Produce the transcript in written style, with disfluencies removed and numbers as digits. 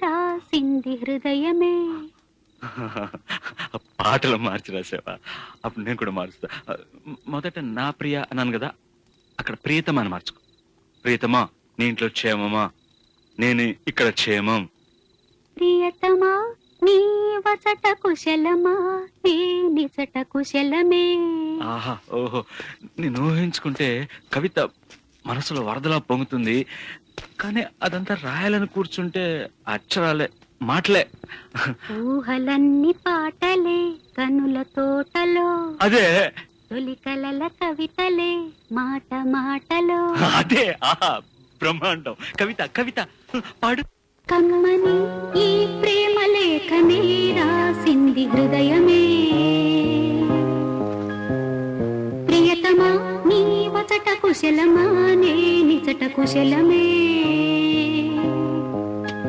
రాసింది హృదయమే. పాటలు మార్చి రాసావా? అప్పుడు నేను కూడా మారుస్తా. మొదట నా ప్రియ అన్నాను కదా, అక్కడ ప్రియతమా అని మార్చుకో. ప్రియతమా, నీ ఇంట్లో క్షేమమా? నేను ఇక్కడ క్షేమం. ప్రియతమా నీ వచట కుశలమా, నీ నిజట కుశలమే. ఆహా, ఓహో, నేను ఊహించుకుంటే కవిత మనసులో వరదలా పొంగుతుంది. కానీ అదంతా రాయాలని కూర్చుంటే అక్షరాలే, మాటలే. ఊహలన్నీ పాటలే కనుల తోటలో, అదే తొలి కలల కవితలే మాట మాటలో. అదే, ఆహా, బ్రహ్మాండం. కవిత కవిత పాడు. కమ్మని ఈ ప్రేమ లేఖనే రాసింది హృదయమే. ప్రియతమా నీ వచట కుశలమా, నే నిజట కుశలమే.